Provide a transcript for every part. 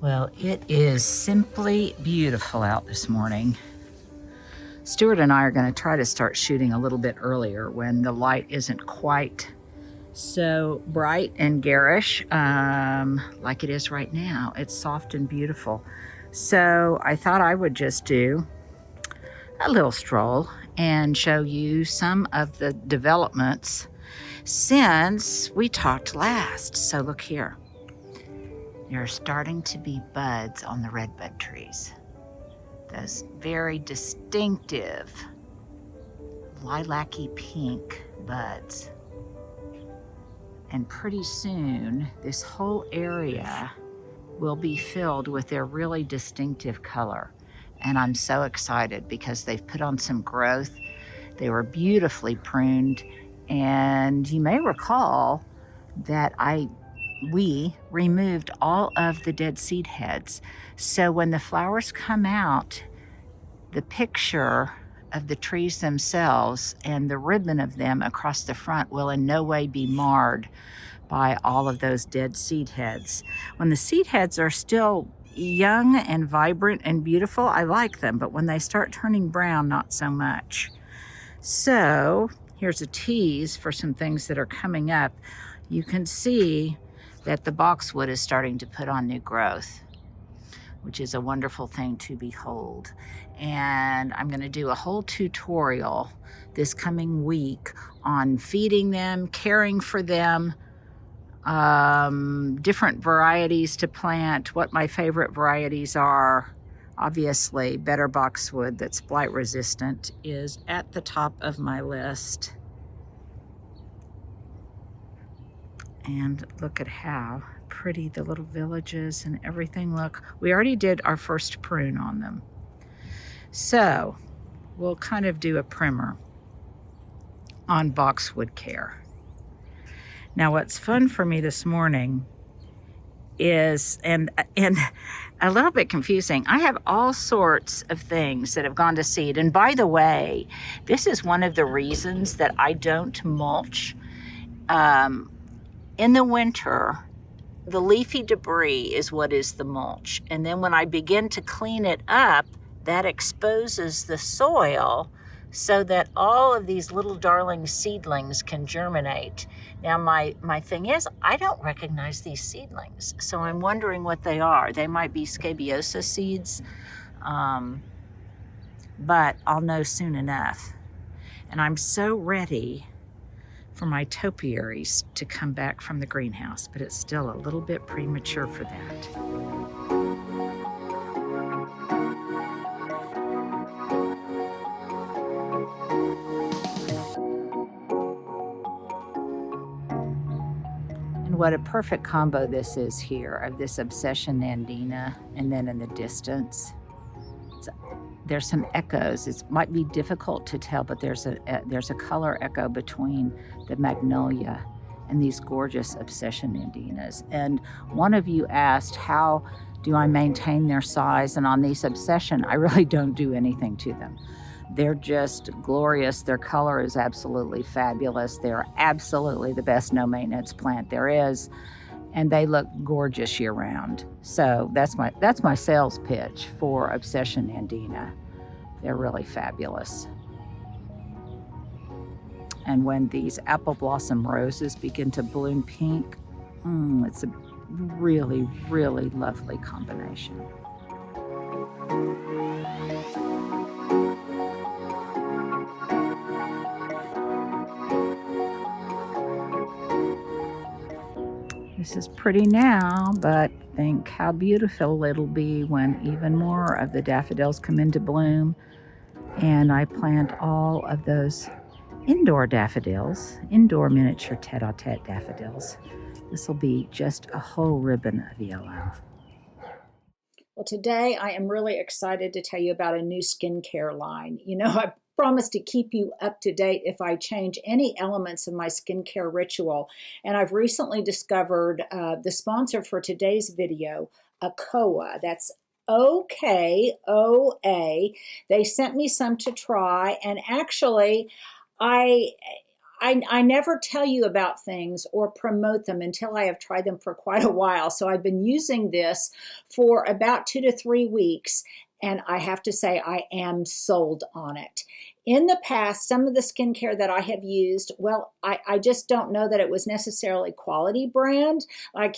Well, it is simply beautiful out this morning. Stuart and I are going to try to start shooting a little bit earlier when the light isn't quite so bright and garish like it is right now. It's soft and beautiful. So I thought I would just do a little stroll and show you some of the developments since we talked last. So look here. There are starting to be buds on the redbud trees. Those very distinctive lilac-pink buds. And pretty soon, this whole area will be filled with their really distinctive color. And I'm so excited because they've put on some growth. They were beautifully pruned. And you may recall that we removed all of the dead seed heads. So when the flowers come out, the picture of the trees themselves and the ribbon of them across the front will in no way be marred by all of those dead seed heads. When the seed heads are still young and vibrant and beautiful, I like them, but when they start turning brown, not so much. So here's a tease for some things that are coming up. You can see that the boxwood is starting to put on new growth, which is a wonderful thing to behold. And I'm going to do a whole tutorial this coming week on feeding them, caring for them, different varieties to plant, what my favorite varieties are. Obviously, better boxwood that's blight resistant is at the top of my list. And look at how pretty the little villages and everything look. We already did our first prune on them. So we'll kind of do a primer on boxwood care. Now what's fun for me this morning is, and a little bit confusing, I have all sorts of things that have gone to seed. And by the way, this is one of the reasons that I don't mulch. In the winter, the leafy debris is what is the mulch. And then when I begin to clean it up, that exposes the soil so that all of these little darling seedlings can germinate. Now, my thing is, I don't recognize these seedlings, so I'm wondering what they are. They might be scabiosa seeds, but I'll know soon enough. And I'm so ready for my topiaries to come back from the greenhouse, but it's still a little bit premature for that. And what a perfect combo this is here of this Obsession Nandina, and then in the distance, there's some echoes. It might be difficult to tell, but there's a color echo between the magnolia and these gorgeous Obsession Nandinas. And one of you asked, how do I maintain their size? And on these Obsession, I really don't do anything to them. They're just glorious. Their color is absolutely fabulous. They're absolutely the best no maintenance plant there is. And they look gorgeous year round. So that's my sales pitch for Obsession Nandina. They're really fabulous. And when these apple blossom roses begin to bloom pink, it's a really, really lovely combination. This is pretty now, but think how beautiful it'll be when even more of the daffodils come into bloom. And I plant all of those indoor daffodils, indoor miniature tete-a-tete daffodils. This will be just a whole ribbon of yellow. Well, today I am really excited to tell you about a new skincare line. You know, I promise to keep you up to date if I change any elements of my skincare ritual. And I've recently discovered the sponsor for today's video, Okoa. That's O-K-O-A. They sent me some to try, and actually, I I never tell you about things or promote them until I have tried them for quite a while. So I've been using this for about 2 to 3 weeks, and I have to say I am sold on it. In the past, some of the skincare that I have used, well, I just don't know that it was necessarily quality brand, like,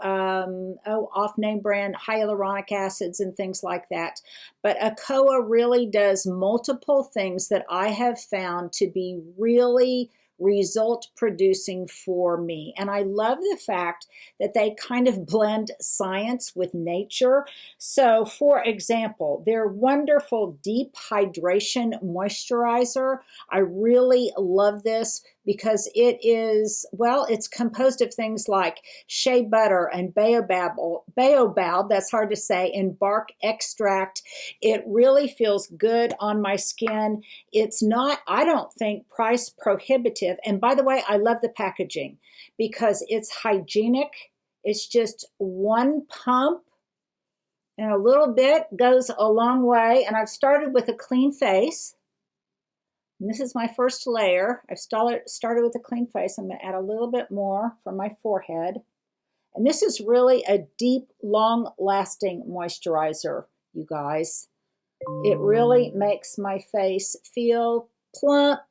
off name brand hyaluronic acids and things like that. But Akoa really does multiple things that I have found to be really result producing for me. And I love the fact that they kind of blend science with nature. So, for example, their wonderful deep hydration moisturizer. I really love this because it is, well, it's composed of things like shea butter and baobab, that's hard to say, and bark extract. It really feels good on my skin. It's not, I don't think, price prohibitive. And by the way, I love the packaging because it's hygienic. It's just one pump, and a little bit goes a long way. And I've started with a clean face. And this is my first layer. I've started with a clean face. I'm going to add a little bit more for my forehead. And this is really a deep, long-lasting moisturizer, you guys. It really makes my face feel plump,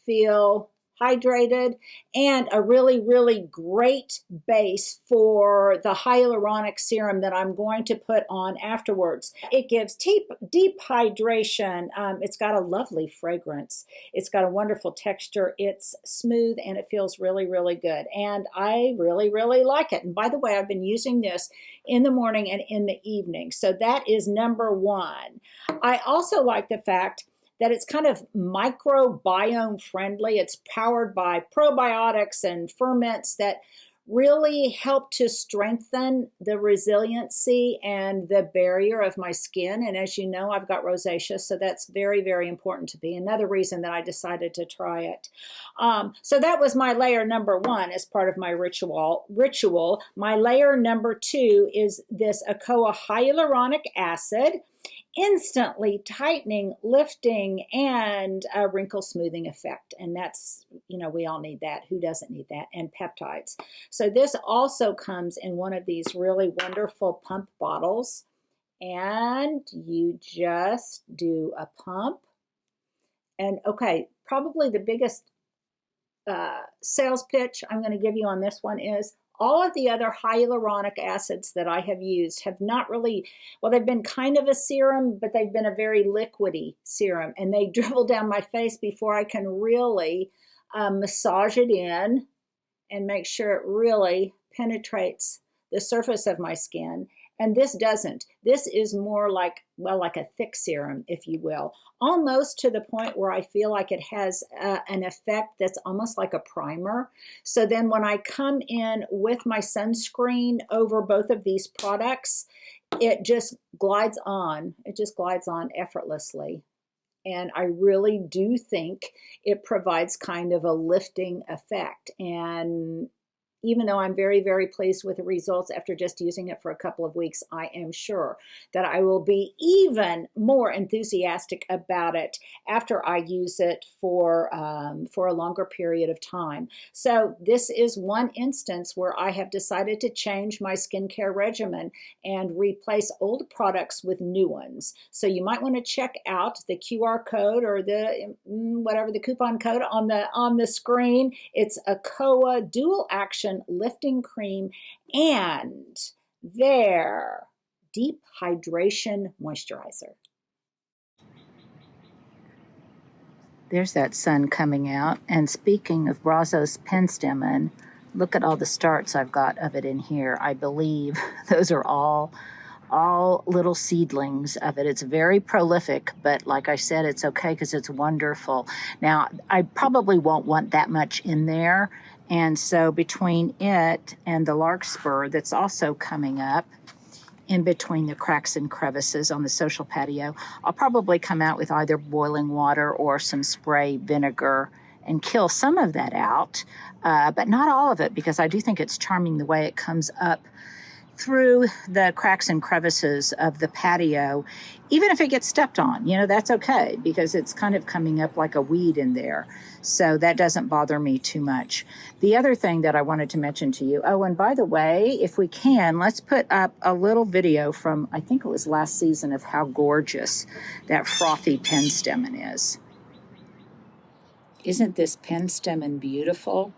feel hydrated, and a really, really great base for the hyaluronic serum that I'm going to put on afterwards. It gives deep hydration. It's got a lovely fragrance. It's got a wonderful texture. It's smooth and it feels really, really good. And I really, really like it. And by the way, I've been using this in the morning and in the evening. So that is number one. I also like the fact that it's kind of microbiome friendly. It's powered by probiotics and ferments that really help to strengthen the resiliency and the barrier of my skin. And as you know, I've got rosacea, so that's very, very important to me. Another reason that I decided to try it. So that was my layer number one as part of my ritual. My layer number two is this Akoa hyaluronic acid, instantly tightening, lifting, and a wrinkle smoothing effect. And that's, we all need that. Who doesn't need that? And peptides. So this also comes in one of these really wonderful pump bottles. And you just do a pump. And okay, probably the biggest sales pitch I'm going to give you on this one is all of the other hyaluronic acids that I have used have not really, well, they've been kind of a serum, but they've been a very liquidy serum. And they dribble down my face before I can really massage it in and make sure it really penetrates the surface of my skin. And this doesn't. This is more like, well, like a thick serum, if you will, almost to the point where I feel like it has an effect that's almost like a primer. So then when I come in with my sunscreen over both of these products, it just glides on. It just glides on effortlessly. And I really do think it provides kind of a lifting effect. And even though I'm very, very pleased with the results after just using it for a couple of weeks, I am sure that I will be even more enthusiastic about it after I use it for a longer period of time. So this is one instance where I have decided to change my skincare regimen and replace old products with new ones. So you might want to check out the QR code or the coupon code on the screen. It's Akoa Dual Action Lifting Cream and their Deep Hydration Moisturizer. There's that sun coming out. And speaking of Brazos penstemon, look at all the starts I've got of it in here. I believe those are all little seedlings of it. It's very prolific, but like I said, it's okay because it's wonderful. Now, I probably won't want that much in there. And so between it and the larkspur that's also coming up in between the cracks and crevices on the social patio, I'll probably come out with either boiling water or some spray vinegar and kill some of that out, but not all of it, because I do think it's charming the way it comes up through the cracks and crevices of the patio, even if it gets stepped on. You know, that's okay because it's kind of coming up like a weed in there. So that doesn't bother me too much. The other thing that I wanted to mention to you, oh, and by the way, if we can, let's put up a little video from, I think it was last season, of how gorgeous that frothy penstemon is. Isn't this penstemon beautiful?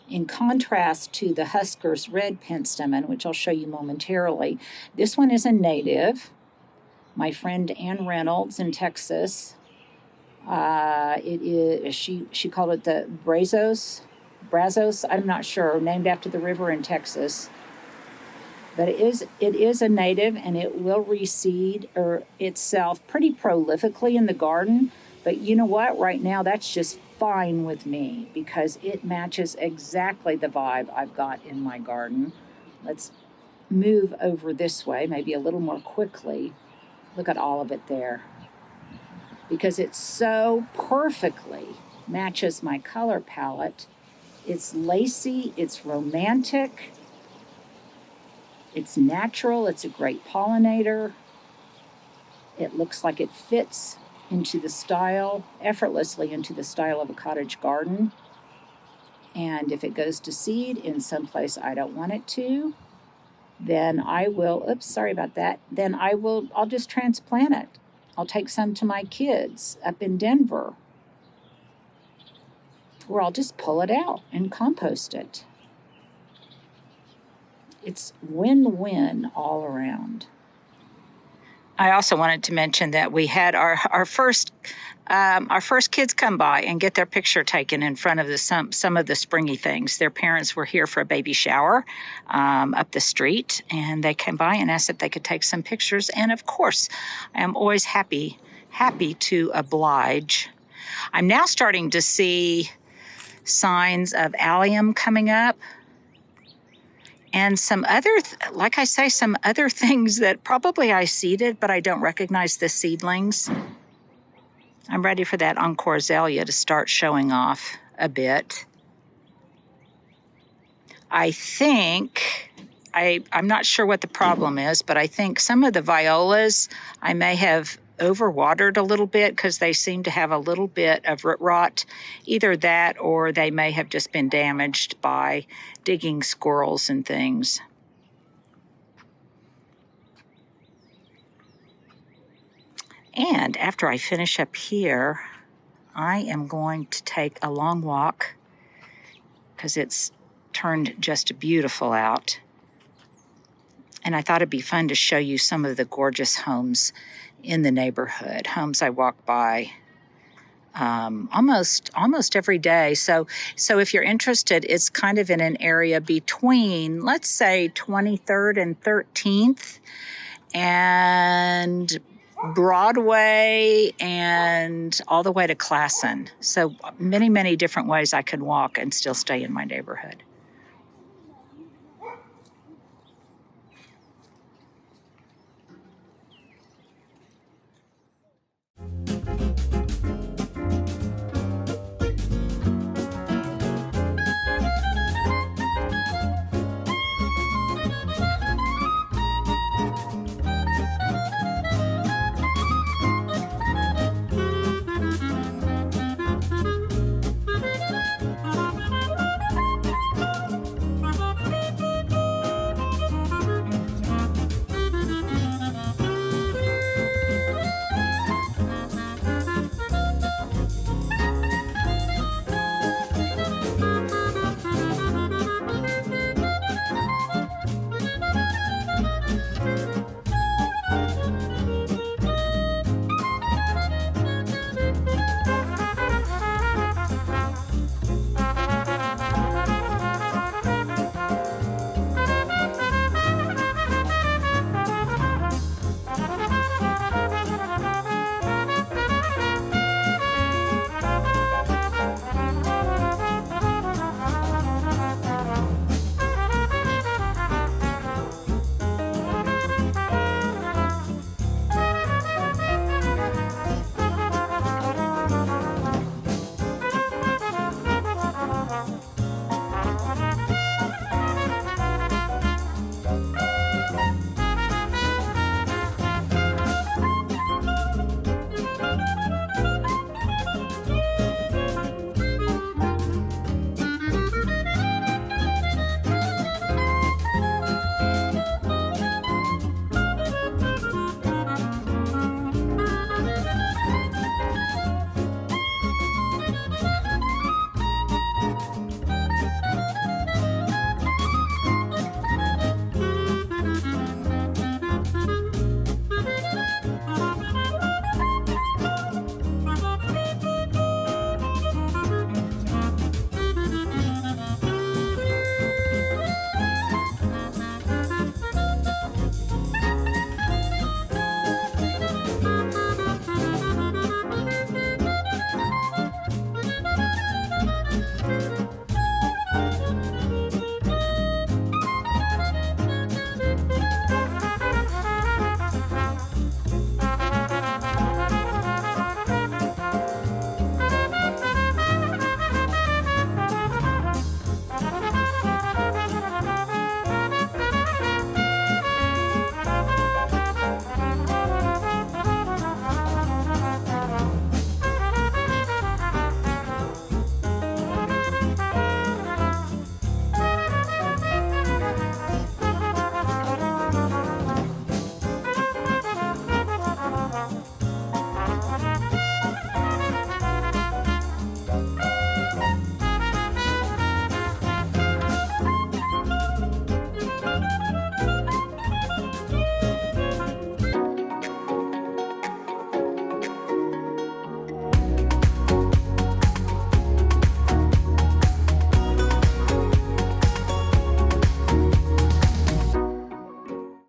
In contrast to the Husker's red penstemon, which I'll show you momentarily, this one is a native. My friend Ann Reynolds in Texas, she called it the Brazos, I'm not sure, named after the river in Texas. But it is a native, and it will reseed itself pretty prolifically in the garden. But you know what? Right now, that's just fine with me because it matches exactly the vibe I've got in my garden. Let's move over this way, maybe a little more quickly. Look at all of it there. Because it so perfectly matches my color palette. It's lacy, it's romantic, it's natural, it's a great pollinator. It looks like it fits into the style, effortlessly into the style of a cottage garden. And if it goes to seed in some place I don't want it to, then I will, I'll just transplant it. I'll take some to my kids up in Denver, or I'll just pull it out and compost it. It's win-win all around. I also wanted to mention that we had our first kids come by and get their picture taken in front of some of the springy things. Their parents were here for a baby shower up the street, and they came by and asked if they could take some pictures. And of course, I am always happy to oblige. I'm now starting to see signs of allium coming up. And some other things that probably I seeded, but I don't recognize the seedlings. I'm ready for that Encore azalea to start showing off a bit. I think, I'm not sure what the problem is, but I think some of the violas I may have overwatered a little bit because they seem to have a little bit of root rot. Either that or they may have just been damaged by digging squirrels and things. And after I finish up here, I am going to take a long walk because it's turned just beautiful out. And I thought it'd be fun to show you some of the gorgeous homes in the neighborhood, homes I walk by almost every day. So if you're interested, it's kind of in an area between, let's say, 23rd and 13th, and Broadway, and all the way to Classen. So many different ways I could walk and still stay in my neighborhood.